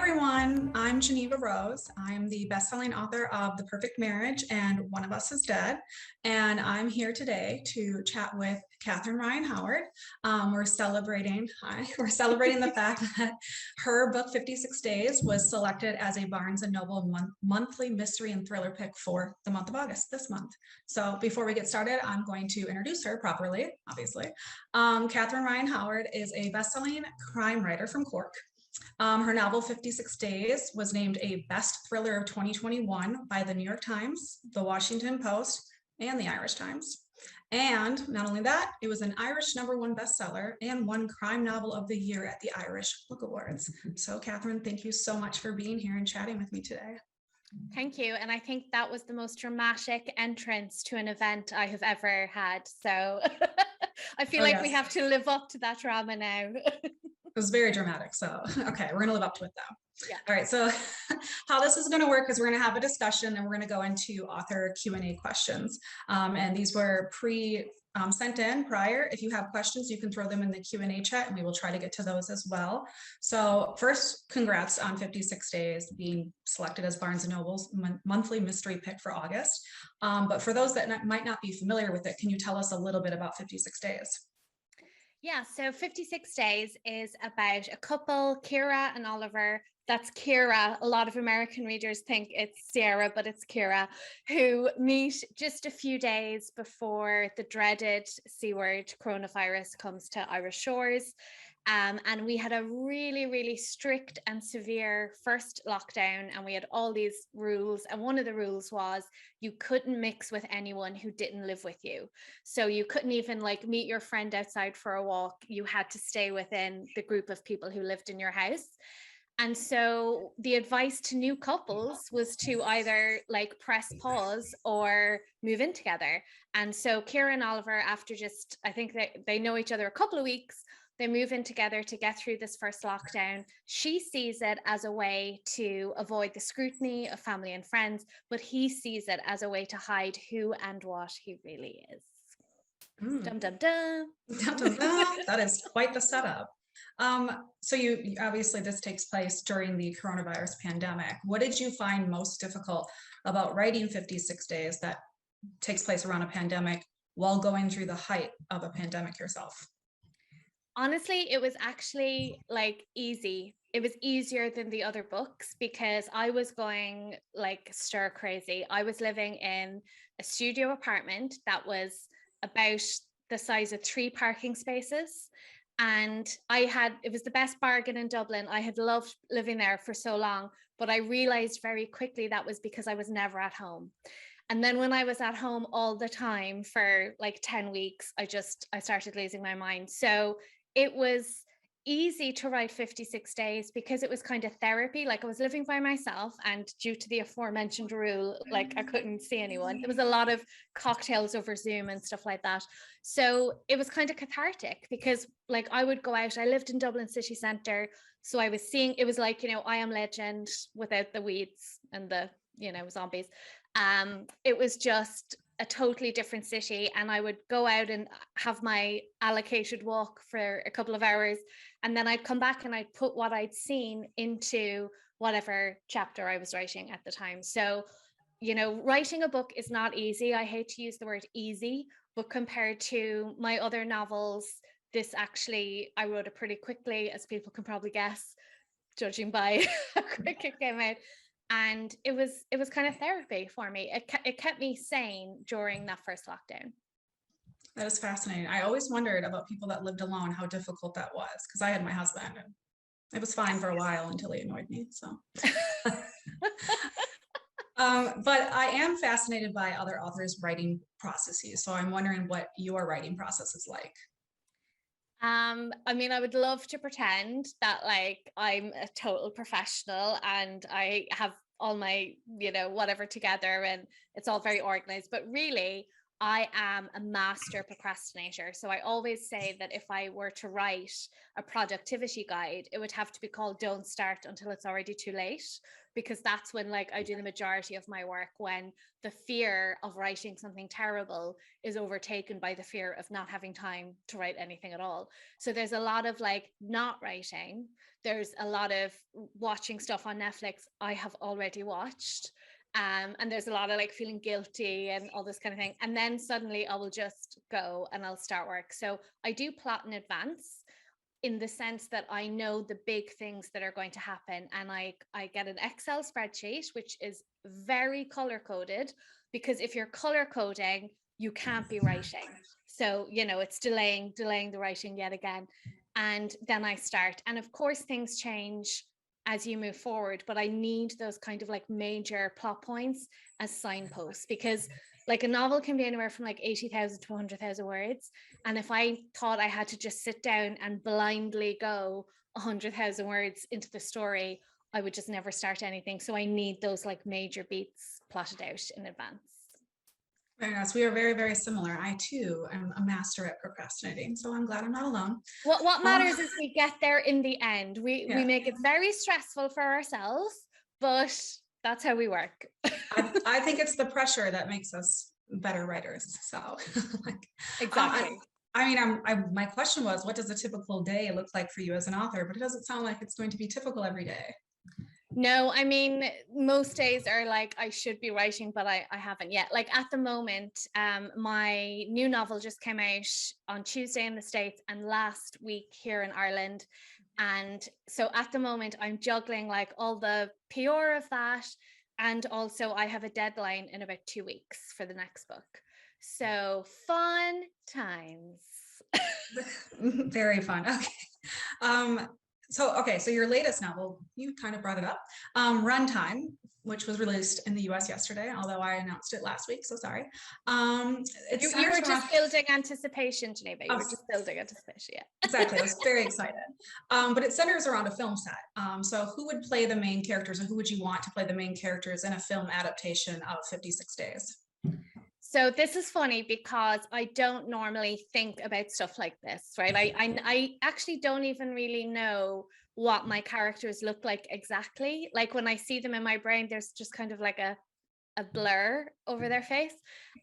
everyone, I'm Jeneva Rose. I'm the best-selling author of The Perfect Marriage and One of Us is Dead. And I'm here today to chat with Catherine Ryan Howard. We're celebrating the fact that her book 56 Days was selected as a Barnes & Noble monthly mystery and thriller pick for the month of August, this month. So before we get started, I'm going to introduce her properly, obviously. Catherine Ryan Howard is a best-selling crime writer from Cork. Her novel 56 Days was named a best thriller of 2021 by the New York Times, the Washington Post, and the Irish Times. And not only that, it was an Irish #1 bestseller and won Crime Novel of the Year at the Irish Book Awards. So Catherine, thank you so much for being here and chatting with me today. Thank you. And I think that was the most dramatic entrance to an event I have ever had. So I feel like we have to live up to that drama now. It was very dramatic. So, okay, we're going to live up to it though. Yeah. All right. So how this is going to work is we're going to have a discussion and we're going to go into author Q&A questions. And these were sent in prior. If you have questions, you can throw them in the Q&A chat and we will try to get to those as well. So first, congrats on 56 Days being selected as Barnes & Noble's monthly mystery pick for August. But for those that might not be familiar with it, can you tell us a little bit about 56 Days? Yeah, so 56 Days is about a couple, Kira and Oliver. That's Kira. A lot of American readers think it's Sierra, but it's Kira, who meet just a few days before the dreaded C word coronavirus comes to Irish shores. And we had a really, really strict and severe first lockdown, and we had all these rules. And one of the rules was you couldn't mix with anyone who didn't live with you. So you couldn't even meet your friend outside for a walk. You had to stay within the group of people who lived in your house. And so the advice to new couples was to either press pause or move in together. And so Kira and Oliver, after I think they know each other a couple of weeks, they move in together to get through this first lockdown. She sees it as a way to avoid the scrutiny of family and friends, but he sees it as a way to hide who and what he really is. Dum, dum, dum. Dum, dum, dum. That is quite the setup. So you obviously this takes place during the coronavirus pandemic. What did you find most difficult about writing 56 Days that takes place around a pandemic while going through the height of a pandemic yourself? Honestly, it was actually easy. It was easier than the other books because I was going stir crazy. I was living in a studio apartment that was about the size of 3 parking spaces. And it was the best bargain in Dublin. I had loved living there for so long, but I realized very quickly that was because I was never at home. And then when I was at home all the time for 10 weeks, I started losing my mind. So it was easy to write 56 Days because it was kind of therapy. I was living by myself, and due to the aforementioned rule, I couldn't see anyone. There was a lot of cocktails over Zoom and stuff like that. So it was kind of cathartic because I would go out. I lived in Dublin city centre. So I was seeing, it was I Am Legend without the weeds and the, zombies. It was just a totally different city, and I would go out and have my allocated walk for a couple of hours, and then I'd come back and I'd put what I'd seen into whatever chapter I was writing at the time. So, writing a book is not easy. I hate to use the word easy, but compared to my other novels, this actually, I wrote it pretty quickly, as people can probably guess, judging by how quick it came out. And it was kind of therapy for me. It kept me sane during that first lockdown. That is fascinating. I always wondered about people that lived alone, how difficult that was, because I had my husband and it was fine for a while until he annoyed me. So, but I am fascinated by other authors' writing processes. So I'm wondering what your writing process is like. I mean, I would love to pretend that I'm a total professional and I have all my, whatever together and it's all very organized. But really, I am a master procrastinator. So I always say that if I were to write a productivity guide, it would have to be called Don't Start Until It's Already Too Late, because that's when like I do the majority of my work, when the fear of writing something terrible is overtaken by the fear of not having time to write anything at all. So there's a lot of like not writing. There's a lot of watching stuff on Netflix I have already watched. And there's a lot of like feeling guilty and all this kind of thing. And then suddenly I will just go and I'll start work. So I do plot in advance, in the sense that I know the big things that are going to happen. And I get an Excel spreadsheet, which is very color coded, because if you're color coding, you can't be writing. So, you know, it's delaying the writing yet again. And then I start. And of course, things change as you move forward, but I need those kind of like major plot points as signposts, because like a novel can be anywhere from like 80,000 to 100,000 words. And if I thought I had to just sit down and blindly go 100,000 words into the story, I would just never start anything. So I need those like major beats plotted out in advance. Very nice. We are very, very similar. I too am a master at procrastinating, so I'm glad I'm not alone. What matters is we get there in the end. We make it very stressful for ourselves, but that's how we work. I think it's the pressure that makes us better writers. So, like, Exactly. I mean, my question was, what does a typical day look like for you as an author? But it doesn't sound like it's going to be typical every day. No, I mean, most days are like I should be writing, but I haven't yet. Like at the moment, my new novel just came out on Tuesday in the States and last week here in Ireland. And so at the moment, I'm juggling like all the PR of that. And also, I have a deadline in about 2 weeks for the next book. So fun times. Very fun. Okay. So your latest novel, you kind of brought it up, Runtime, which was released in the US yesterday, although I announced it last week, so sorry. You were just building anticipation, Jeneva. You were just building anticipation, yeah. Exactly, I was very excited. But it centers around a film set. So who would play the main characters, or who would you want to play the main characters in a film adaptation of 56 Days? So this is funny because I don't normally think about stuff like this, right? I actually don't even really know what my characters look like exactly. Like when I see them in my brain, there's just kind of like a blur over their face.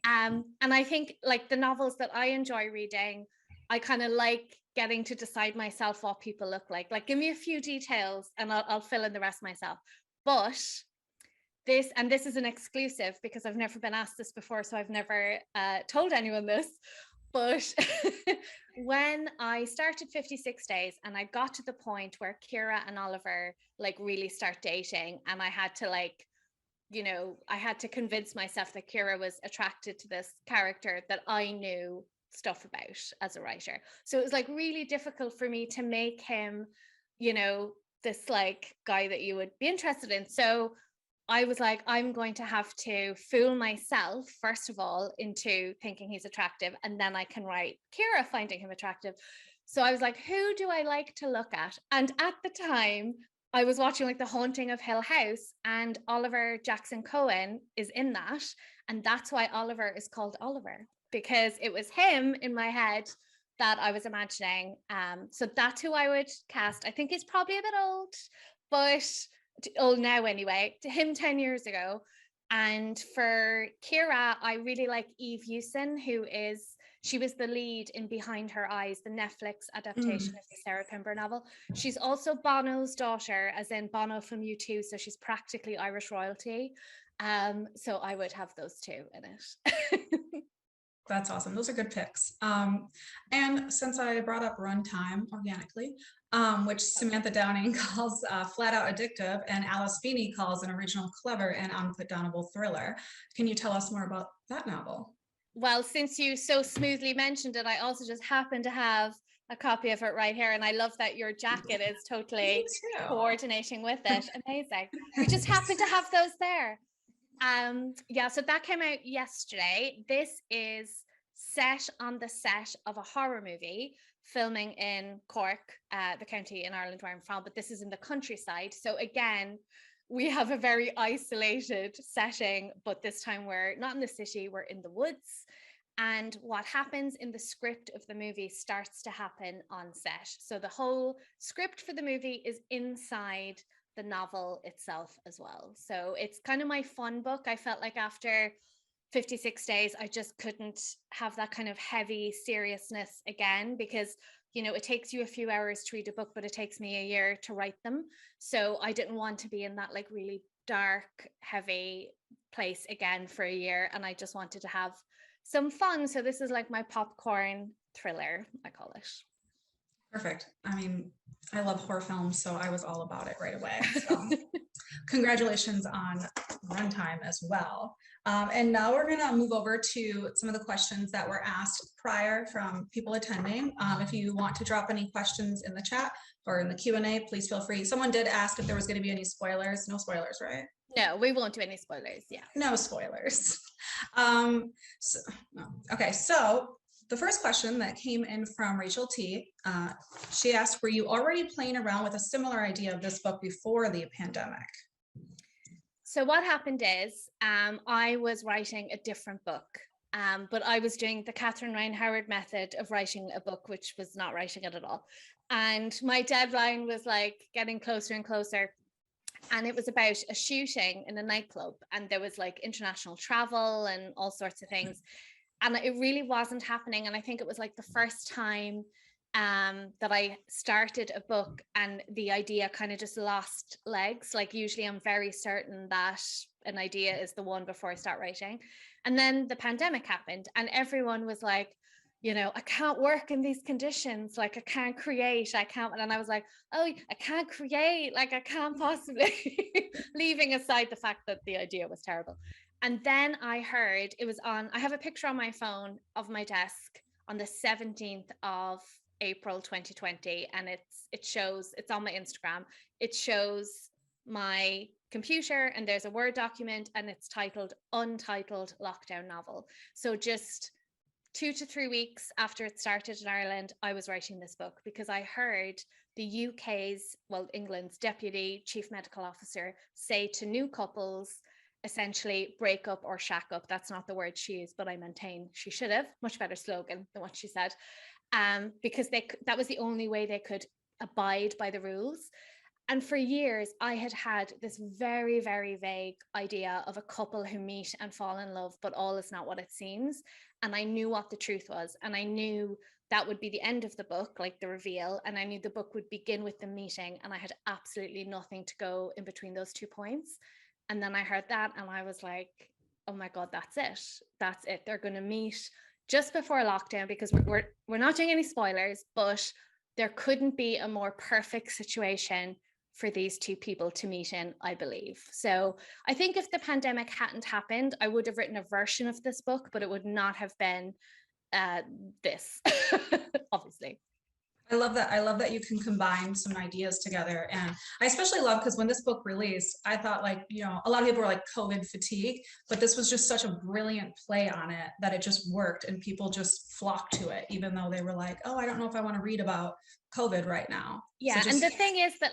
And I think like the novels that I enjoy reading, I kind of like getting to decide myself what people look like. Like give me a few details and I'll fill in the rest myself. But this is an exclusive because I've never been asked this before, so I've never told anyone this. But when I started 56 Days and I got to the point where Kira and Oliver like really start dating, and I had to like, you know, I had to convince myself that Kira was attracted to this character that I knew stuff about as a writer. So it was like really difficult for me to make him, you know, this like guy that you would be interested in. So I was like, I'm going to have to fool myself, first of all, into thinking he's attractive, and then I can write Kira finding him attractive. So I was like, who do I like to look at? And at the time, I was watching like The Haunting of Hill House, and Oliver Jackson Cohen is in that. And that's why Oliver is called Oliver, because it was him in my head that I was imagining. So that's who I would cast. I think he's probably a bit old, but old now anyway, to him 10 years ago. And for Kira, I really like Eve Hewson, she was the lead in Behind Her Eyes, the Netflix adaptation of the Sarah Pember novel. She's also Bono's daughter, as in Bono from U2, so she's practically Irish royalty. So I would have those two in it. That's awesome. Those are good picks. And since I brought up Runtime organically, which Samantha Downing calls flat out addictive, and Alice Feeney calls an original clever and unputdownable thriller. Can you tell us more about that novel? Well, since you so smoothly mentioned it, I also just happen to have a copy of it right here. And I love that your jacket is totally coordinating with it. Amazing. We just happen to have those there. Yeah, so that came out yesterday. This is set on the set of a horror movie filming in Cork, the county in Ireland where I'm from, but this is in the countryside. So again, we have a very isolated setting, but this time we're not in the city, we're in the woods. And what happens in the script of the movie starts to happen on set. So the whole script for the movie is inside the novel itself as well. So it's kind of my fun book. I felt like after 56 days, I just couldn't have that kind of heavy seriousness again, because it takes you a few hours to read a book, but it takes me a year to write them. So I didn't want to be in that like really dark, heavy place again for a year. And I just wanted to have some fun. So this is like my popcorn thriller, I call it. Perfect. I mean, I love horror films, so I was all about it right away. So congratulations on runtime as well. And now we're going to move over to some of the questions that were asked prior from people attending. If you want to drop any questions in the chat or in the Q&A, please feel free. Someone did ask if there was going to be any spoilers. No spoilers, right? No, we won't do any spoilers. Yeah. No spoilers. Okay, so the first question that came in from Rachel T, she asked, were you already playing around with a similar idea of this book before the pandemic? So what happened is I was writing a different book, but I was doing the Catherine Ryan Howard method of writing a book, which was not writing it at all. And my deadline was like getting closer and closer. And it was about a shooting in a nightclub, and there was like international travel and all sorts of things. And it really wasn't happening. And I think it was like the first time that I started a book and the idea kind of just lost legs. Like usually I'm very certain that an idea is the one before I start writing. And then the pandemic happened and everyone was like, I can't work in these conditions. Like I can't create, I can't. And I was like, oh, I can't create. Like I can't possibly, leaving aside the fact that the idea was terrible. And then I heard it was on, I have a picture on my phone of my desk on the 17th of April 2020. And it's on my Instagram. It shows my computer and there's a Word document and it's titled Untitled Lockdown Novel. So just 2 to 3 weeks after it started in Ireland, I was writing this book because I heard the England's Deputy Chief Medical Officer say to new couples, essentially break up or shack up. That's not the word she used, but I maintain she should have. Much better slogan than what she said. Because that was the only way they could abide by the rules. And for years, I had this very, very vague idea of a couple who meet and fall in love, but all is not what it seems. And I knew what the truth was. And I knew that would be the end of the book, like the reveal. And I knew the book would begin with the meeting. And I had absolutely nothing to go in between those 2 points. And then I heard that and I was like, oh my God, that's it. That's it. They're going to meet just before lockdown, because we're not doing any spoilers, but there couldn't be a more perfect situation for these two people to meet in, I believe. So I think if the pandemic hadn't happened, I would have written a version of this book, but it would not have been this, obviously. I love that. I love that you can combine some ideas together. And I especially love because when this book released, I thought like, a lot of people were like COVID fatigue, but this was just such a brilliant play on it that it just worked and people just flocked to it, even though they were like, oh, I don't know if I want to read about COVID right now. Yeah. So and the thing is that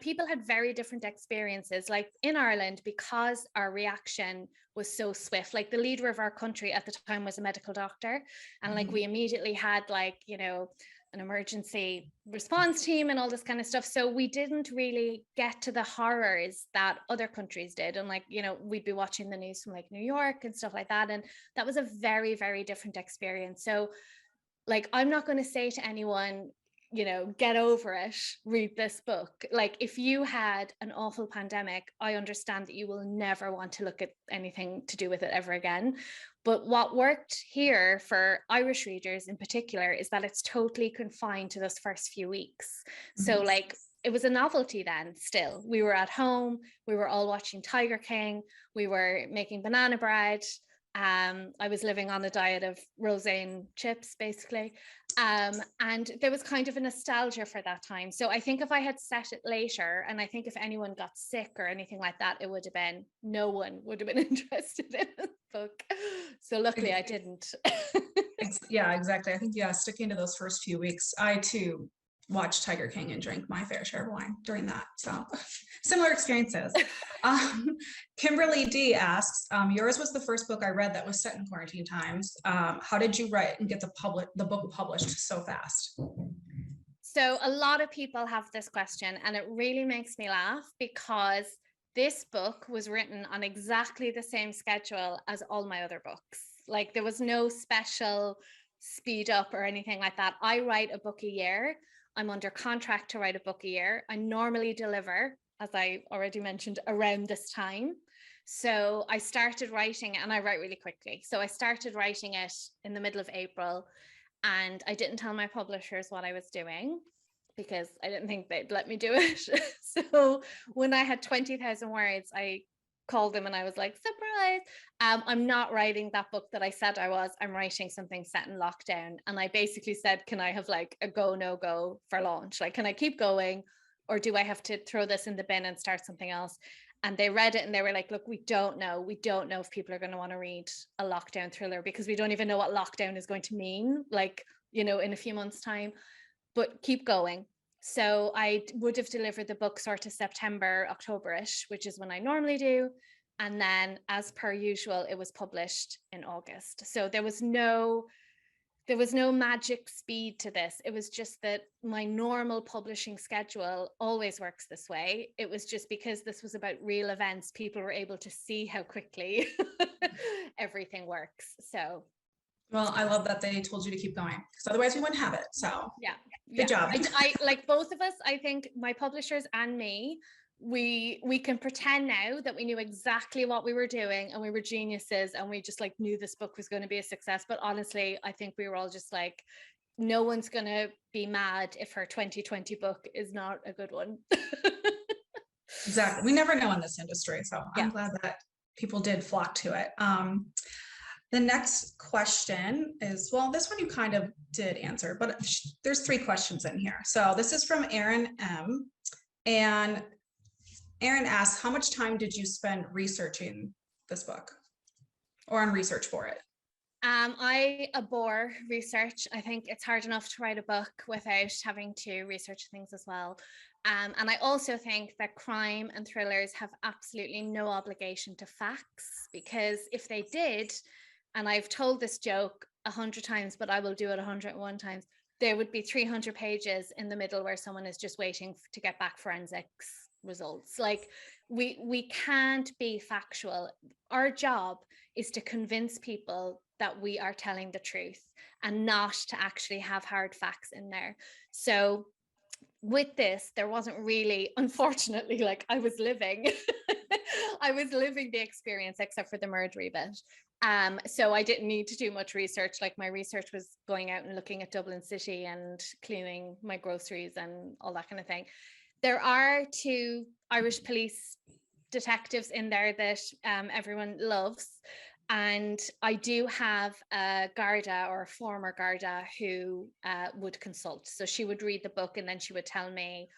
people had very different experiences. Like in Ireland, because our reaction was so swift, like the leader of our country at the time was a medical doctor. And we immediately had an emergency response team and all this kind of stuff. So we didn't really get to the horrors that other countries did. And we'd be watching the news from New York and stuff like that. And that was a very, very different experience. So I'm not going to say to anyone, get over it, read this book. If you had an awful pandemic, I understand that you will never want to look at anything to do with it ever again. But what worked here for Irish readers in particular is that it's totally confined to those first few weeks. So it was a novelty then still. We were at home, we were all watching Tiger King, we were making banana bread. I was living on a diet of roseine chips, basically. And there was kind of a nostalgia for that time. So I think if I had set it later, and I think if anyone got sick or anything like that, it would have been, no one would have been interested in the book. So luckily I didn't. Yeah, exactly. I think, sticking to those first few weeks, I too watched Tiger King and drank my fair share of wine during that. So similar experiences. Kimberly D asks, yours was the first book I read that was set in quarantine times. How did you write and get the book published so fast? So a lot of people have this question, and it really makes me laugh because this book was written on exactly the same schedule as all my other books. Like there was no special speed up or anything like that. I write a book a year. I'm under contract to write a book a year. I normally deliver, as I already mentioned, around this time. So I started writing, and I write really quickly. So I started writing it in the middle of April, and I didn't tell my publishers what I was doing because I didn't think they'd let me do it. So when I had 20,000 words, I called them and I was like, surprise, I'm not writing that book that I said I was. I'm writing something set in lockdown. And I basically said, can I have like a go, no go for launch? Like, can I keep going, or do I have to throw this in the bin and start something else? And they read it and they were like, look, we don't know if people are going to want to read a lockdown thriller because we don't even know what lockdown is going to mean, like, you know, in a few months' time, but keep going. So I would have delivered the book sort of September, October-ish, which is when I normally do. And then as per usual, it was published in August. So there was no magic speed to this. It was just that my normal publishing schedule always works this way. It was just because this was about real events, people were able to see how quickly everything works. So Well, I love that they told you to keep going because otherwise we wouldn't have it. So yeah, good job. I like both of us. I think my publishers and me, we can pretend now that we knew exactly what we were doing and we were geniuses and we just like knew this book was going to be a success. But honestly, I think we were all just like, no one's going to be mad if her 2020 book is not a good one. Exactly. We never know in this industry. So Yeah. I'm glad that people did flock to it. The next question is, well, this one you kind of did answer, but there's 3 questions in here. So this is from Aaron M. And Aaron asks, how much time did you spend researching this book or on research for it? I abhor research. I think it's hard enough to write a book without having to research things as well. And I also think that crime and thrillers have absolutely no obligation to facts, because if they did, and I've told this joke 100 times, but I will do it 101 times, there would be 300 pages in the middle where someone is just waiting to get back forensics results. Like we can't be factual. Our job is to convince people that we are telling the truth and not to actually have hard facts in there. So with this, there wasn't really, unfortunately, like I was living the experience except for the murdery bit. So I didn't need to do much research. Like my research was going out and looking at Dublin City and cleaning my groceries and all that kind of thing. There are 2 Irish police detectives in there that everyone loves. And I do have a garda, or a former garda, who would consult. So she would read the book and then she would tell me,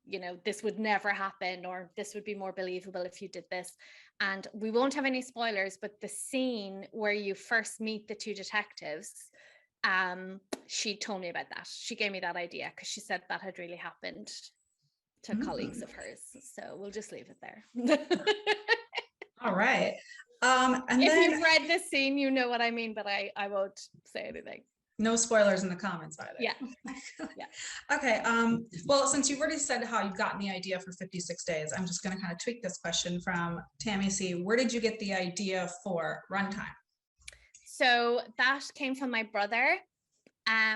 you know, this would never happen, or this would be more believable if you did this. And we won't have any spoilers, but the scene where you first meet the 2 detectives, she told me about that. She gave me that idea because she said that had really happened to colleagues of hers. So we'll just leave it there. All right. And if then you've read this scene, you know what I mean, but I won't say anything. no spoilers in the comments either. Yeah. Okay. Well, since you've already said how you've gotten the idea for 56 days, I'm just going to kind of tweak this question from Tammy C. Where did you get the idea for runtime? So that came from my brother.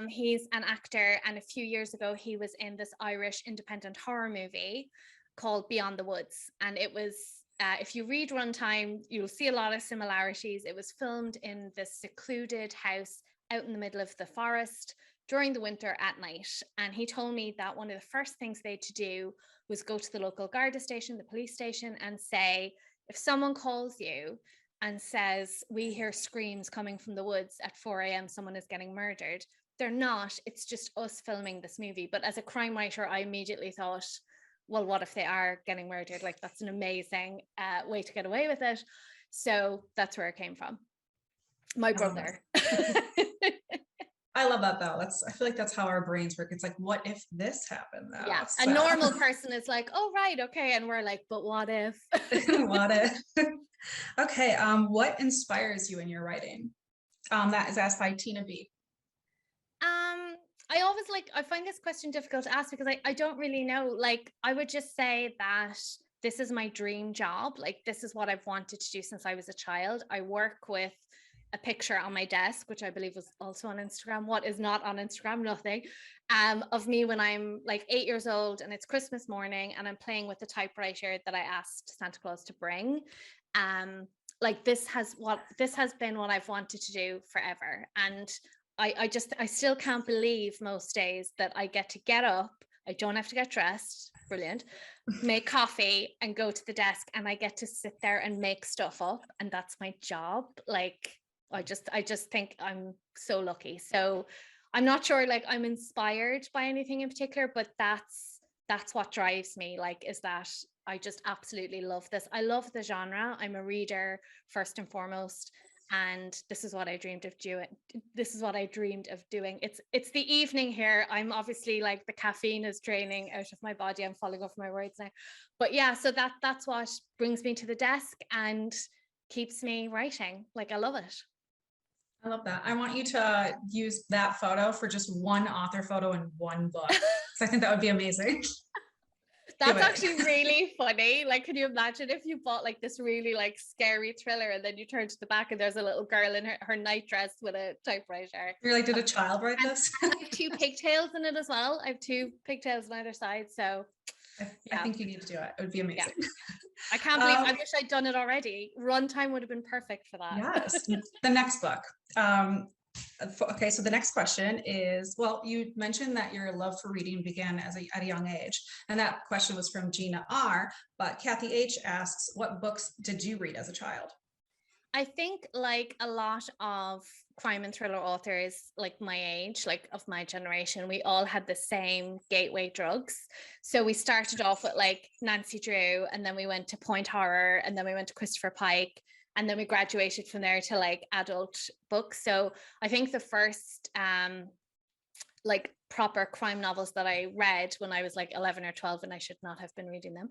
He's an actor, and a few years ago he was in this Irish independent horror movie called Beyond the Woods, and it was if you read runtime, you'll see a lot of similarities. It was filmed in this secluded house out in the middle of the forest during the winter at night. And he told me that one of the first things they had to do was go to the local garda station, the police station, and say, if someone calls you and says, we hear screams coming from the woods at 4 a.m., someone is getting murdered, they're not. It's just us filming this movie. But as a crime writer, I immediately thought, well, what if they are getting murdered? Like, that's an amazing way to get away with it. So that's where it came from. My brother. I love that though. I feel like that's how our brains work. It's like, what if this happened though? Yeah, a So normal person is like, oh right, okay, and we're like, but what if? what if? Okay, what inspires you in your writing? That is asked by Tina B. I always I find this question difficult to ask because I don't really know. Like, I would just say that this is my dream job. Like, this is what I've wanted to do since I was a child. I work with a picture on my desk, which I believe was also on Instagram. What is not on Instagram? Nothing. Of me when I'm like 8 years old and it's Christmas morning and I'm playing with the typewriter that I asked Santa Claus to bring. Like this has been what I've wanted to do forever. And I still can't believe most days that I get up. I don't have to get dressed. Brilliant. Make coffee and go to the desk and I get to sit there and make stuff up. And that's my job. Like, I just think I'm so lucky. So I'm not sure like I'm inspired by anything in particular, but that's what drives me, like, is that I just absolutely love this. I love the genre. I'm a reader first and foremost. And this is what I dreamed of doing. It's the evening here. I'm obviously like the caffeine is draining out of my body. I'm falling off my words now. But yeah, so that's what brings me to the desk and keeps me writing. Like, I love it. I love that. I want you to use that photo for just one author photo in one book. So I think that would be amazing. That's actually really funny. Like, can you imagine if you bought like this really like scary thriller and then you turn to the back and there's a little girl in her nightdress with a typewriter? You're like, did a child write this? And I have two pigtails in it as well. I have two pigtails on either side. So I think you need to do it. It would be amazing. Yeah. I can't believe I wish I'd done it already. Runtime would have been perfect for that. Yes. The next book. Okay, so the next question is, well, you mentioned that your love for reading began at a young age, and that question was from Gina R. But Kathy H asks, what books did you read as a child? I think like a lot of crime and thriller authors like my age, like of my generation, we all had the same gateway drugs. So we started off with like Nancy Drew, and then we went to Point Horror, and then we went to Christopher Pike, and then we graduated from there to like adult books. So I think the first like proper crime novels that I read when I was like 11 or 12, and I should not have been reading them,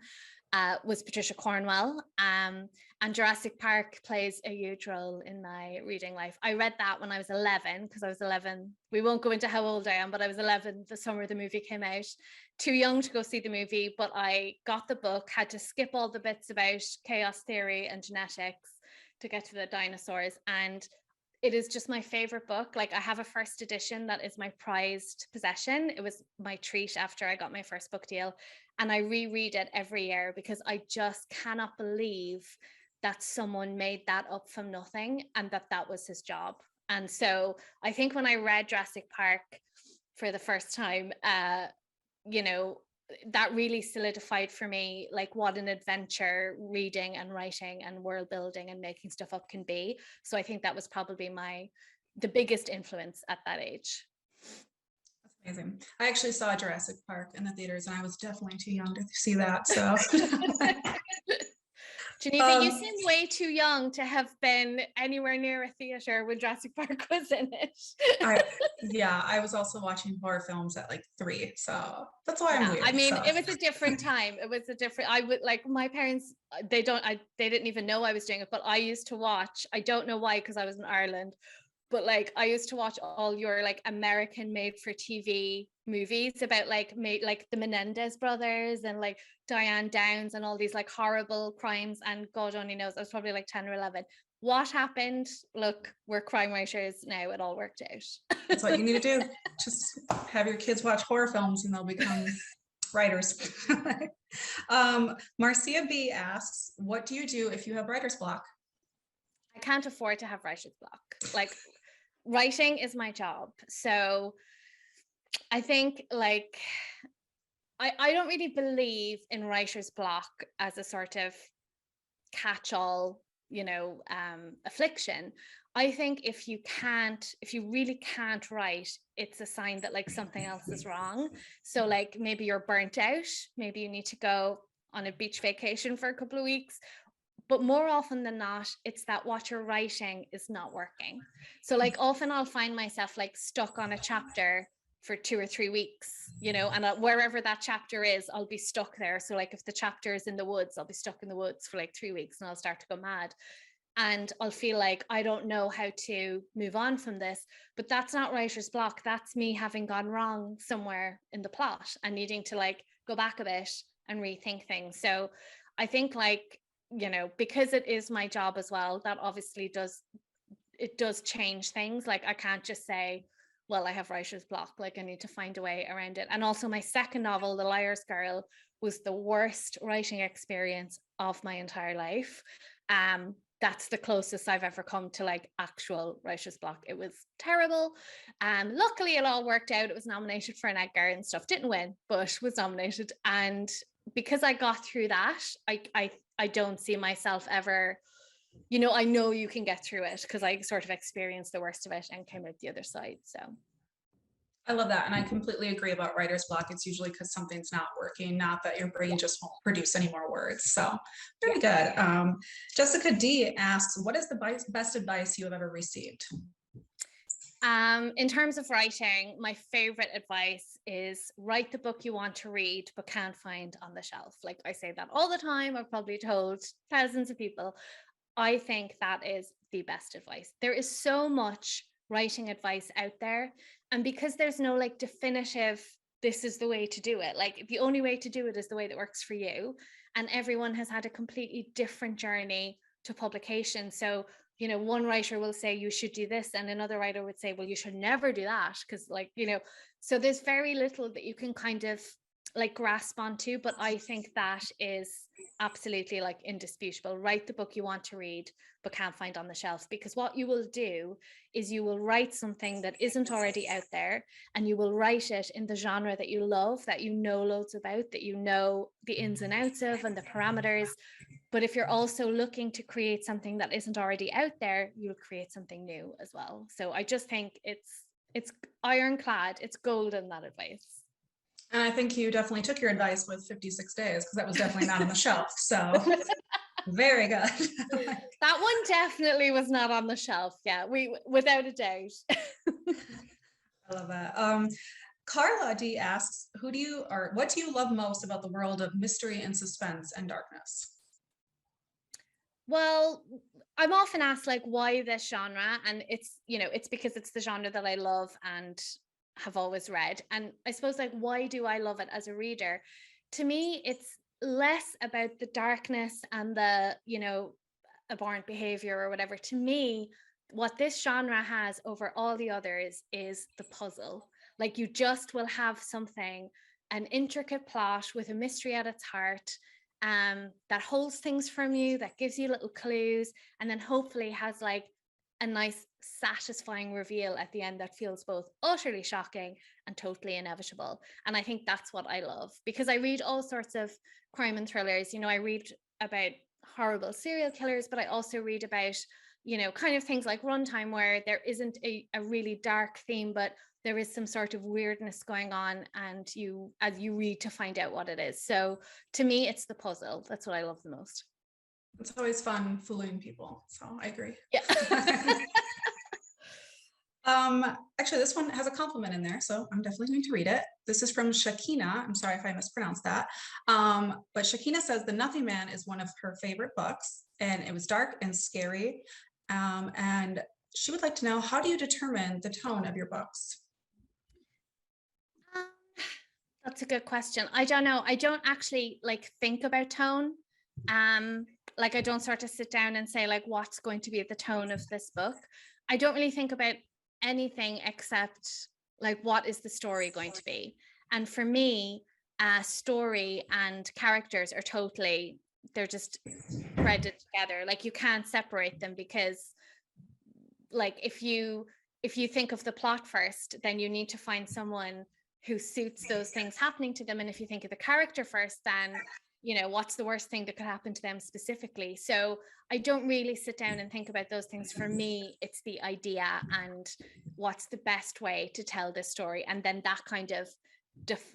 was Patricia Cornwell. And Jurassic Park plays a huge role in my reading life. I read that when I was 11, because I was 11. We won't go into how old I am, but I was 11 the summer the movie came out. Too young to go see the movie, but I got the book, had to skip all the bits about chaos theory and genetics to get to the dinosaurs. And it is just my favorite book. Like, I have a first edition that is my prized possession. It was my treat after I got my first book deal. And I reread it every year because I just cannot believe that someone made that up from nothing and that was his job. And so I think when I read Jurassic Park for the first time, you know, that really solidified for me like what an adventure reading and writing and world building and making stuff up can be. So I think that was probably the biggest influence at that age. That's amazing. I actually saw Jurassic Park in the theaters, and I was definitely too young to see that. So Geneva, you seem way too young to have been anywhere near a theater when Jurassic Park was in it. I was also watching horror films at like 3, so that's why I'm weird. I mean, it was a different time. I would like my parents, they didn't even know I was doing it, but I used to watch, I don't know why, because I was in Ireland, but like I used to watch all your like American made for TV movies about like the Menendez brothers and like Diane Downs and all these like horrible crimes, and God only knows I was probably like 10 or 11. What happened? Look, we're crime writers now. It all worked out. That's what you need to do. Just have your kids watch horror films and they'll become writers. Marcia B asks, what do you do if you have writer's block? I can't afford to have writer's block. Like, writing is my job. So I think like I don't really believe in writer's block as a sort of catch-all, affliction. I think if you really can't write, it's a sign that like something else is wrong. So like maybe you're burnt out, maybe you need to go on a beach vacation for a couple of weeks, but more often than not, it's that what you're writing is not working. So like often I'll find myself like stuck on a chapter for 2 or 3 weeks, and wherever that chapter is, I'll be stuck there. So like if the chapter is in the woods, I'll be stuck in the woods for like 3 weeks and I'll start to go mad. And I'll feel like I don't know how to move on from this. But that's not writer's block. That's me having gone wrong somewhere in the plot and needing to like go back a bit and rethink things. So I think like, because it is my job as well, that obviously does change things. Like I can't just say, well, I have writer's block, like I need to find a way around it. And also my second novel, The Liar's Girl, was the worst writing experience of my entire life. That's the closest I've ever come to like actual writer's block. It was terrible. Luckily it all worked out. It was nominated for an Edgar and stuff. Didn't win, but was nominated. And because I got through that, I don't see myself ever, I know you can get through it because I sort of experienced the worst of it and came out the other side. So I love that. And I completely agree about writer's block. It's usually because something's not working, not that your brain just won't produce any more words. So very good. Jessica D asks, what is the best advice you have ever received? In terms of writing, my favorite advice is write the book you want to read but can't find on the shelf. Like I say that all the time. I've probably told thousands of people. I think that is the best advice. There is so much writing advice out there. And because there's no like definitive, this is the way to do it. Like the only way to do it is the way that works for you. And everyone has had a completely different journey to publication. So, one writer will say you should do this, and another writer would say, well, you should never do that. Because so there's very little that you can kind of like grasp onto, but I think that is absolutely like indisputable. Write the book you want to read but can't find on the shelf, because what you will do is you will write something that isn't already out there, and you will write it in the genre that you love, that you know loads about, that you know the ins and outs of and the parameters. But if you're also looking to create something that isn't already out there, you'll create something new as well. So I just think it's ironclad, it's golden, that advice. And I think you definitely took your advice with 56 days, because that was definitely not on the shelf. So very good. That one definitely was not on the shelf. Yeah, without a doubt. I love that. Carla D asks, what do you love most about the world of mystery and suspense and darkness? Well, I'm often asked like, why this genre? And it's because it's the genre that I love and have always read. And I suppose like, why do I love it as a reader? To me, it's less about the darkness and the, abhorrent behavior or whatever. To me, what this genre has over all the others is the puzzle. Like you just will have something, an intricate plot with a mystery at its heart, that holds things from you, that gives you little clues, and then hopefully has like a nice satisfying reveal at the end that feels both utterly shocking and totally inevitable. And I think that's what I love, because I read all sorts of crime and thrillers. I read about horrible serial killers, but I also read about kind of things like Runtime, where there isn't a really dark theme, but there is some sort of weirdness going on, and as you read to find out what it is. So to me, it's the puzzle. That's what I love the most. It's always fun fooling people. So I agree. Yeah. Actually, this one has a compliment in there, so I'm definitely going to read it. This is from Shakina. I'm sorry if I mispronounced that. But Shakina says The Nothing Man is one of her favorite books, and it was dark and scary. And she would like to know, how do you determine the tone of your books? That's a good question. I don't know. I don't actually like think about tone. Like I don't sort of sit down and say like, what's going to be the tone of this book? I don't really think about anything except like, what is the story going to be? And for me, story and characters are they're just threaded together. Like you can't separate them, because like if you think of the plot first, then you need to find someone who suits those things happening to them. And if you think of the character first, then what's the worst thing that could happen to them specifically? So I don't really sit down and think about those things. For me, it's the idea and what's the best way to tell this story, and then that kind of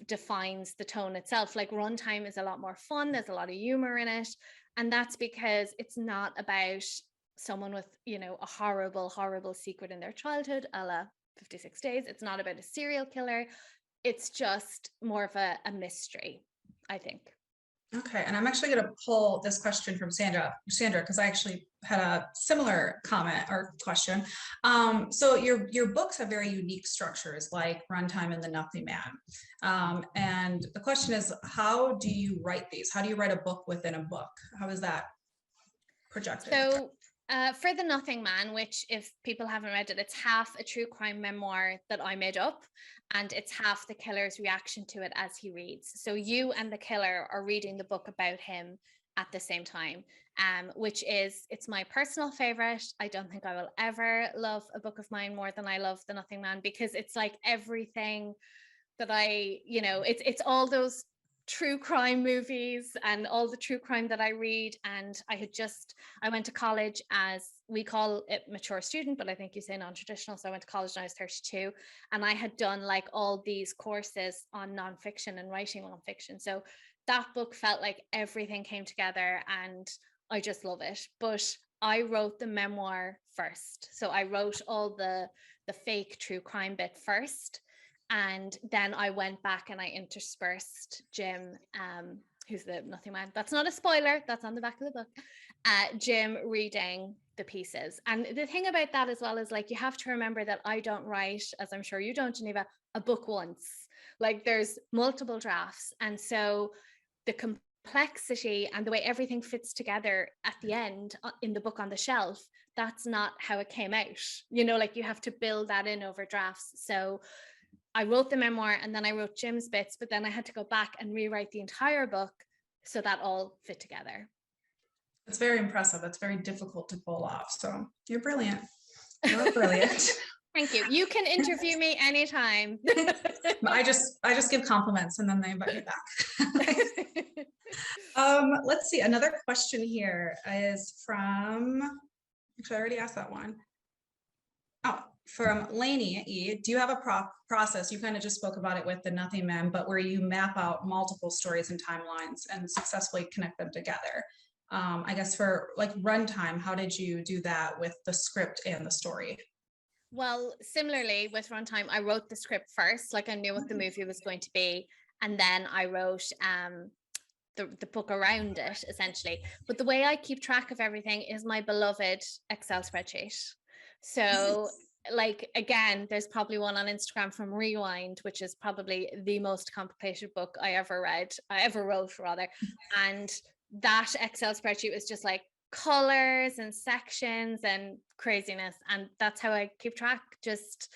defines the tone itself. Like Runtime is a lot more fun, there's a lot of humor in it, and that's because it's not about someone with, you know, a horrible secret in their childhood, a la 56 Days. It's not about a serial killer. It's just more of a mystery, I think. Okay, and I'm actually going to pull this question from Sandra, because I actually had a similar comment or question. So your books have very unique structures, like Runtime and The Nothing Man. And the question is, how do you write these? How do you write a book within a book? How is that projected? So for The Nothing Man, which if people haven't read it, it's half a true crime memoir that I made up, and it's half the killer's reaction to it as he reads. So you and the killer are reading the book about him at the same time, it's my personal favorite. I don't think I will ever love a book of mine more than I love The Nothing Man, because it's like everything that it's all those true crime movies and all the true crime that I read. And I went to college, as we call it, mature student, but I think you say non-traditional. So I went to college when I was 32, and I had done like all these courses on nonfiction and writing nonfiction. So that book felt like everything came together, and I just love it. But I wrote the memoir first. So I wrote all the fake true crime bit first. And then I went back and I interspersed Jim, who's the Nothing Man. That's not a spoiler, that's on the back of the book. Jim reading the pieces. And the thing about that as well is, like, you have to remember that I don't write, as I'm sure you don't, Geneva, a book once. Like, there's multiple drafts. And so the complexity and the way everything fits together at the end in the book on the shelf, that's not how it came out. You know, like, you have to build that in over drafts. So I wrote the memoir and then I wrote Jim's bits, but then I had to go back and rewrite the entire book so that all fit together. It's very impressive. That's very difficult to pull off. So you're brilliant. You're brilliant. Thank you. You can interview me anytime. I just give compliments and then they invite me back. Let's see. Another question here is from, actually I already asked that one. Oh, from Lainey E. Do you have a process? You kind of just spoke about it with The Nothing Man, but where you map out multiple stories and timelines and successfully connect them together? I guess for like Runtime, how did you do that with the script and the story? Well, similarly with Runtime, I wrote the script first, like I knew what the movie was going to be, and then I wrote the book around it, essentially. But the way I keep track of everything is my beloved Excel spreadsheet. So like, again, there's probably one on Instagram from Rewind, which is probably the most complicated book I ever wrote rather. And that Excel spreadsheet was just like colors and sections and craziness. And that's how I keep track. Just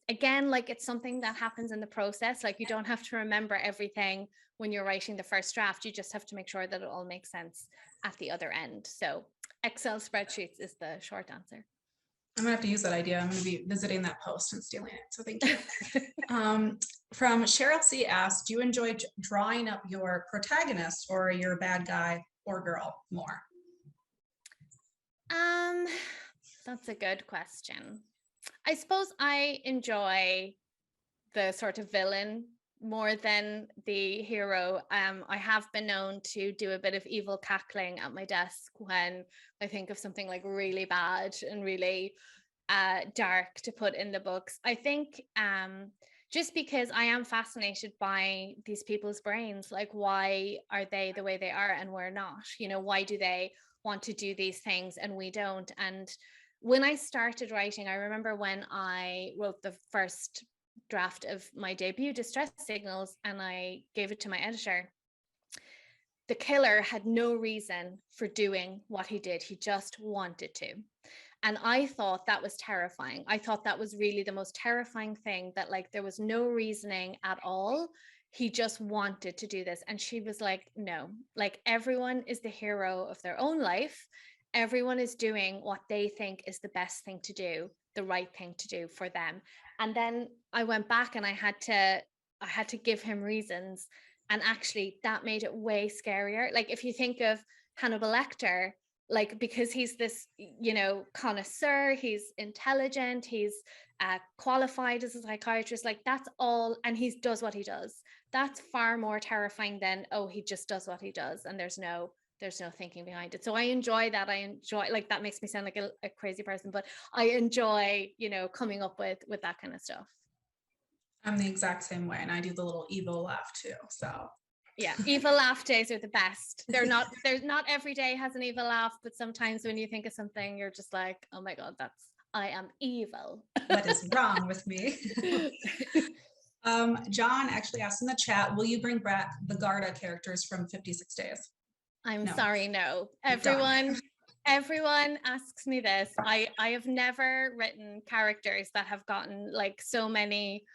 again, like, it's something that happens in the process. Like, you don't have to remember everything when you're writing the first draft. You just have to make sure that it all makes sense at the other end. So Excel spreadsheets is the short answer. I'm gonna have to use that idea. I'm gonna be visiting that post and stealing it. So thank you. From Cheryl C asked, do you enjoy drawing up your protagonist or your bad guy or girl more? That's a good question. I suppose I enjoy the sort of villain more than the hero. I have been known to do a bit of evil cackling at my desk when I think of something like really bad and really dark to put in the books. I think just because I am fascinated by these people's brains, like, why are they the way they are and we're not? You know, why do they want to do these things and we don't? And when I started writing, I remember when I wrote the first draft of my debut, Distress Signals, and I gave it to my editor, the killer had no reason for doing what he did. He just wanted to. And I thought that was terrifying. I thought that was really the most terrifying thing, that like there was no reasoning at all. He just wanted to do this. And she was like, no, like, everyone is the hero of their own life. Everyone is doing what they think is the best thing to do, the right thing to do for them. And then I went back and I had to give him reasons. And actually that made it way scarier. Like, if you think of Hannibal Lecter, like, because he's this, connoisseur, he's intelligent, he's qualified as a psychiatrist, like that's all, and he does what he does. That's far more terrifying than, oh, he just does what he does and there's no thinking behind it. So I enjoy that. I enjoy, like, that makes me sound like a crazy person, but I enjoy, coming up with that kind of stuff. I'm the exact same way, and I do the little evil laugh too. So yeah, evil laugh days are the best. There's not every day has an evil laugh, but sometimes when you think of something, you're just like, oh my God, I am evil. What is wrong with me? John actually asked in the chat, will you bring back the Garda characters from 56 Days? I'm No. sorry, no. Done. Everyone asks me this. I have never written characters that have gotten like so many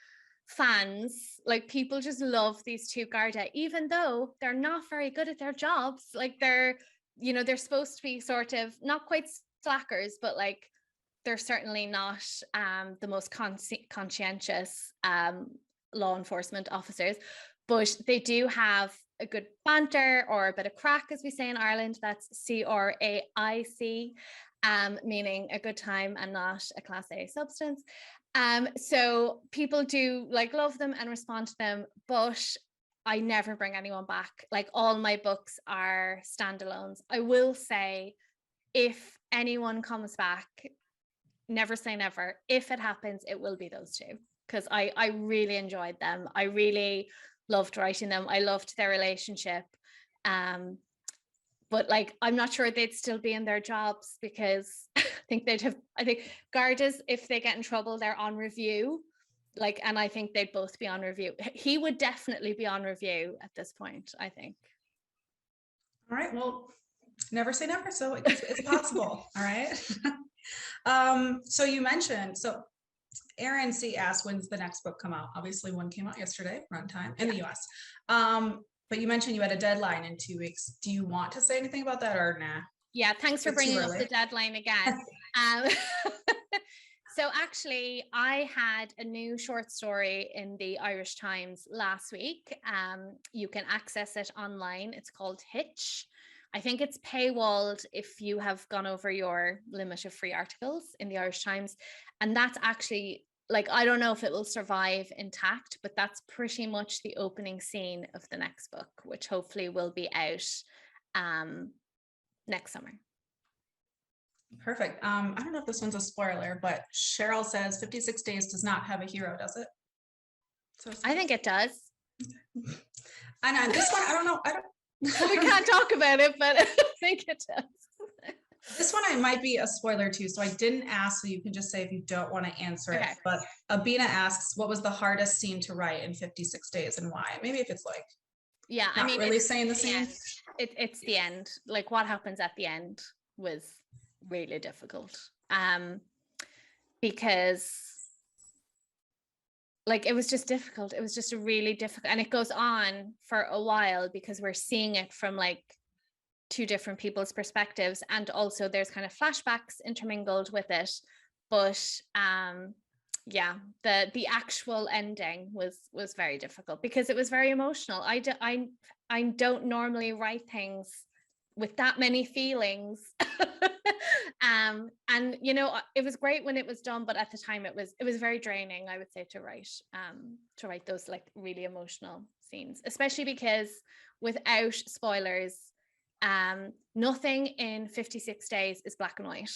fans. Like, people just love these two Garda, even though they're not very good at their jobs. Like, they're supposed to be sort of not quite slackers, but like they're certainly not the most conscientious law enforcement officers, but they do have a good banter, or a bit of crack, as we say in Ireland. That's CRAIC, meaning a good time and not a class A substance. So people do like love them and respond to them, but I never bring anyone back. Like, all my books are standalones. I will say, if anyone comes back, never say never. If it happens, it will be those two, because I really enjoyed them. I really loved writing them. I loved their relationship. But like, I'm not sure they'd still be in their jobs, because I think Gardas, if they get in trouble, they're on review. Like, and I think they'd both be on review. He would definitely be on review at this point, I think. All right. Well, never say never. So it's possible. All right. So you mentioned, Aaron C asked, when's the next book come out? Obviously one came out yesterday, runtime in the US. But you mentioned you had a deadline in 2 weeks. Do you want to say anything about that, or nah? Yeah, thanks for bringing up the deadline again. So actually, I had a new short story in the Irish Times last week. You can access it online. It's called Hitch. I think it's paywalled if you have gone over your limit of free articles in the Irish Times. And that's actually, like, I don't know if it will survive intact, but that's pretty much the opening scene of the next book, which hopefully will be out next summer. Perfect. I don't know if this one's a spoiler, but Cheryl says 56 Days does not have a hero, does it? So I think it does. And this one, I don't know. We can't talk about it, but I think it does. This one, it might be a spoiler too, so I didn't ask, so you can just say if you don't want to answer it. But Abina asks, what was the hardest scene to write in 56 Days and why? Maybe if it's like, yeah, I mean, really saying the scene. It's the end. Like, what happens at the end was really difficult, because like, it was just difficult. It was just a really difficult, and it goes on for a while because we're seeing it from like two different people's perspectives, and also there's kind of flashbacks intermingled with it. But yeah, the actual ending was very difficult because it was very emotional. I don't normally write things with that many feelings. And it was great when it was done, but at the time it was very draining, I would say, to write those like really emotional scenes, especially because, without spoilers, nothing in 56 Days is black and white.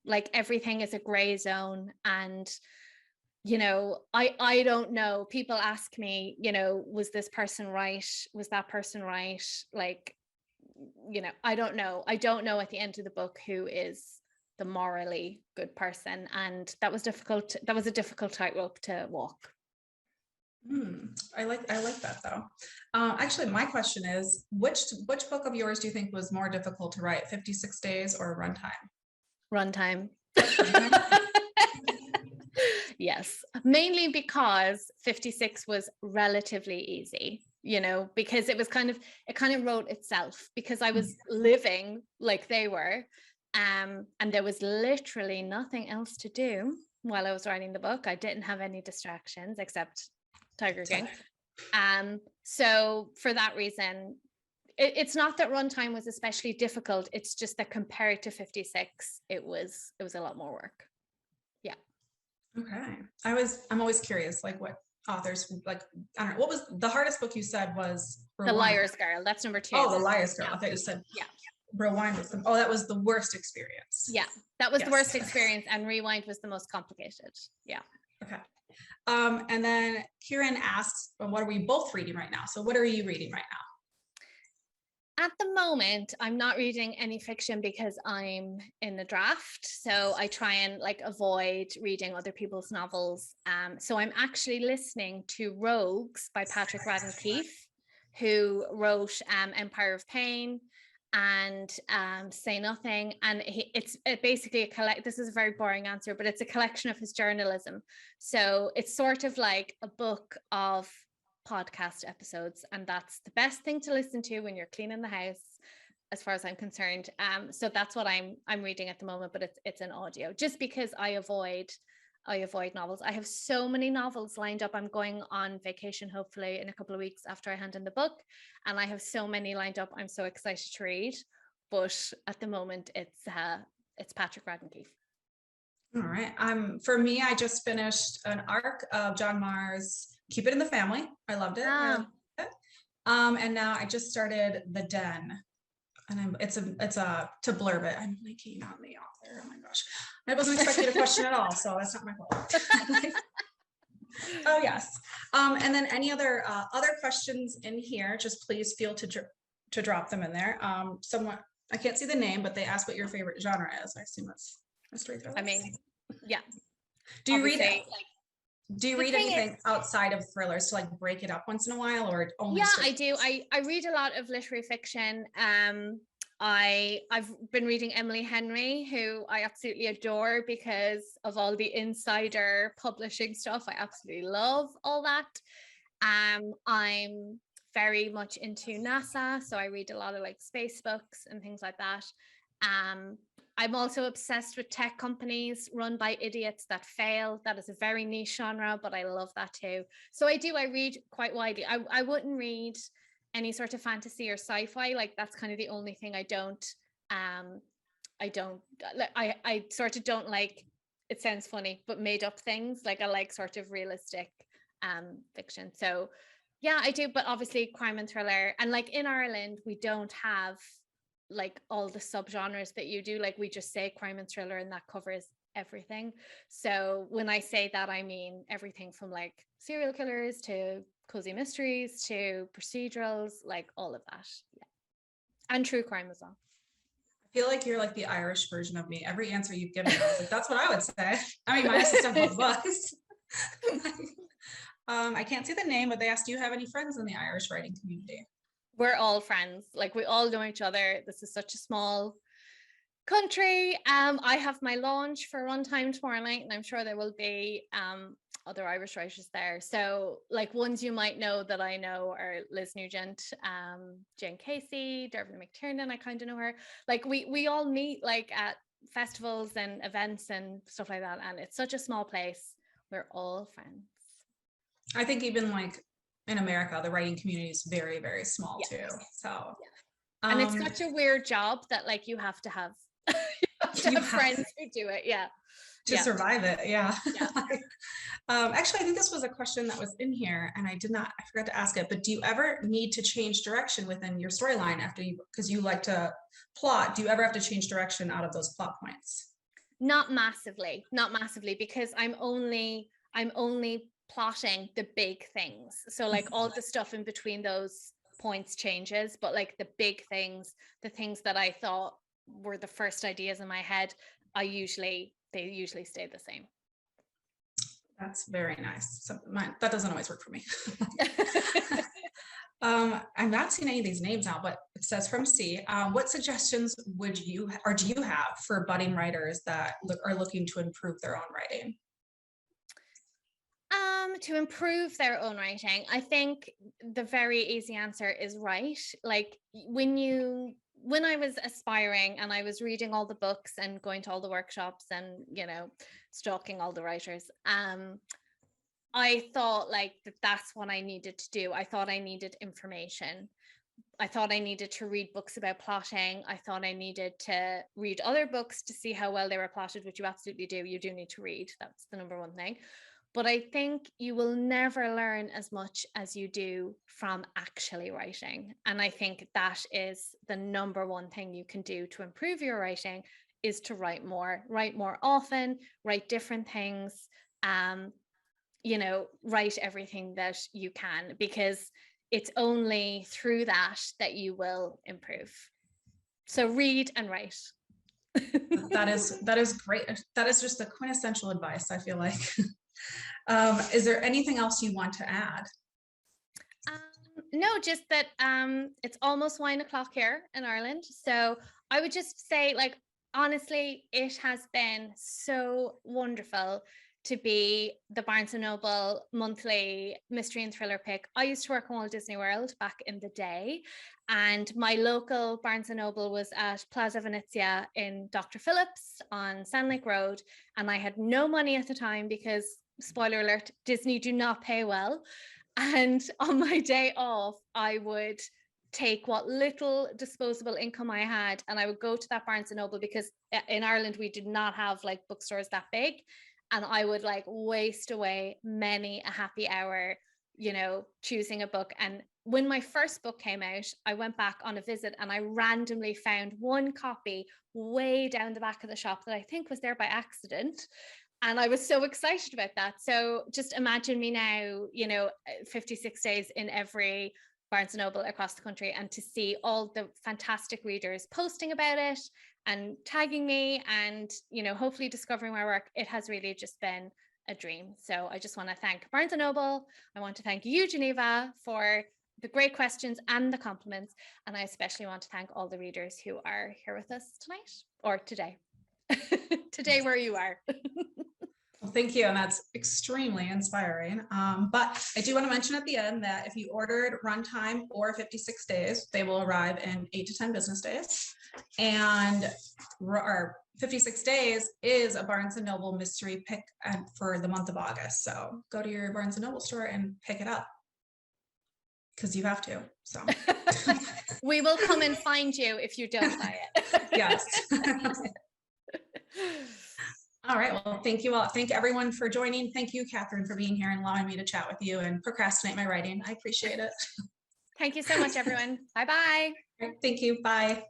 Like, everything is a gray zone. And I don't know, people ask me, was this person right, was that person right? Like, I don't know at the end of the book who is the morally good person, and that was difficult. That was a difficult tightrope to walk. I like that though. Actually, my question is, which book of yours do you think was more difficult to write, 56 Days or Runtime? Yes, mainly because 56 was relatively easy, because it kind of wrote itself, because I was living like they were, and there was literally nothing else to do while I was writing the book. I didn't have any distractions except Tiger King. So for that reason, it's not that runtime was especially difficult. It's just that compared to 56, it was a lot more work. Yeah. Okay. I'm always curious, like what authors, like, I don't know, what was the hardest book you said was The Liar's Girl. That's number 2. Oh, The Liar's Girl. Yeah. I thought you said Yeah. Rewind was that was the worst experience. Yeah, that was the worst experience, and Rewind was the most complicated. Yeah. Okay. And then Kieran asks, what are we both reading right now? So what are you reading right now? At the moment, I'm not reading any fiction because I'm in the draft. So I try and like avoid reading other people's novels. So I'm actually listening to Rogues by Patrick Radden Keefe, who wrote Empire of Pain and Say Nothing. And it's basically this is a very boring answer, but it's a collection of his journalism. So it's sort of like a book of podcast episodes, and that's the best thing to listen to when you're cleaning the house, as far as I'm concerned. So that's what I'm reading at the moment, but it's an audio, just because I avoid novels. I have so many novels lined up. I'm going on vacation hopefully in a couple of weeks after I hand in the book, and I have so many lined up. I'm so excited to read, but at the moment it's Patrick Radden Keefe. All right. For me, I just finished an arc of John Marr's Keep It in the Family. I loved it. And now I just started The Den, and it's to blurb it. I'm blanking on the author. Oh my gosh, I wasn't expecting a question at all, so that's not my fault. Oh yes. And then any other questions in here? Just please feel to drop them in there. Someone, I can't see the name, but they asked what your favorite genre is. I assume that's straight through. I mean, yeah. Do you read it? Do you read anything outside of thrillers to like break it up once in a while, or only? Yeah, I do. I read a lot of literary fiction. I've been reading Emily Henry, who I absolutely adore because of all the insider publishing stuff. I absolutely love all that. I'm very much into NASA, so I read a lot of like space books and things like that. I'm also obsessed with tech companies run by idiots that fail. That is a very niche genre, but I love that too. So I read quite widely. I wouldn't read any sort of fantasy or sci-fi. Like that's kind of the only thing I sort of don't like. It sounds funny, but made up things. Like I like sort of realistic fiction. So yeah, I do. But obviously crime and thriller. And like in Ireland, we don't have like all the subgenres that you do. Like we just say crime and thriller, and that covers everything. So when I say that, I mean everything from like serial killers to cozy mysteries to procedurals, like all of that. Yeah, and true crime as well. I feel like you're like the Irish version of me. Every answer you've given, I was like, that's what I would say. I mean, my assistant books. I can't see the name, but they asked, do you have any friends in the Irish writing community? We're all friends. Like we all know each other. This is such a small country. I have my launch for Runtime tomorrow night, and I'm sure there will be other Irish writers there. So like ones you might know that I know are Liz Nugent, Jane Casey, Dervin McTiernan. I kind of know her. Like we all meet like at festivals and events and stuff like that, and it's such a small place. We're all friends. I think even like in America, the writing community is very, very small too. So, and it's such a weird job that like you have to have, friends who do it. Yeah. To survive it. Yeah. Actually, I think this was a question that was in here and I forgot to ask it, but do you ever need to change direction within your storyline because you like to plot, do you ever have to change direction out of those plot points? Not massively, because I'm only plotting the big things. So like all the stuff in between those points changes, but like the big things, the things that I thought were the first ideas in my head, they usually stay the same. That's very nice. So that doesn't always work for me. I'm not seeing any of these names now, but it says from C. What suggestions do you have for budding writers that are looking to improve their own writing? To improve their own writing, I think the very easy answer is write. Like when I was aspiring and I was reading all the books and going to all the workshops and, stalking all the writers, I thought like that's what I needed to do. I thought I needed information. I thought I needed to read books about plotting. I thought I needed to read other books to see how well they were plotted, which you absolutely do. You do need to read. That's the number one thing. But I think you will never learn as much as you do from actually writing. And I think that is the number one thing you can do to improve your writing, is to write more often, write different things, write everything that you can, because it's only through that that you will improve. So read and write. That is great. That is just the quintessential advice, I feel like. Is there anything else you want to add? No, just that it's almost 1 o'clock here in Ireland. So I would just say, like, honestly, it has been so wonderful to be the Barnes & Noble monthly mystery and thriller pick. I used to work in Walt Disney World back in the day, and my local Barnes & Noble was at Plaza Venezia in Dr. Phillips on Sand Lake Road, and I had no money at the time because, spoiler alert, Disney do not pay well. And on my day off, I would take what little disposable income I had, and I would go to that Barnes & Noble, because in Ireland we did not have like bookstores that big, and I would like waste away many a happy hour, choosing a book. And when my first book came out, I went back on a visit and I randomly found one copy way down the back of the shop that I think was there by accident. And I was so excited about that. So just imagine me now, 56 days in every Barnes & Noble across the country, and to see all the fantastic readers posting about it and tagging me and, hopefully discovering my work. It has really just been a dream. So I just want to thank Barnes & Noble. I want to thank you, Jeneva, for the great questions and the compliments. And I especially want to thank all the readers who are here with us tonight, or today. Today, where you are. Well, thank you. And that's extremely inspiring. But I do want to mention at the end that if you ordered Runtime or 56 days, they will arrive in 8 to 10 business days. And our 56 days is a Barnes & Noble mystery pick for the month of August. So go to your Barnes & Noble store and pick it up, because you have to. So we will come and find you if you don't buy it. Yes. All right. Well, thank you all. Thank everyone for joining. Thank you, Catherine, for being here and allowing me to chat with you and procrastinate my writing. I appreciate it. Thank you so much, everyone. Bye-bye. Thank you. Bye.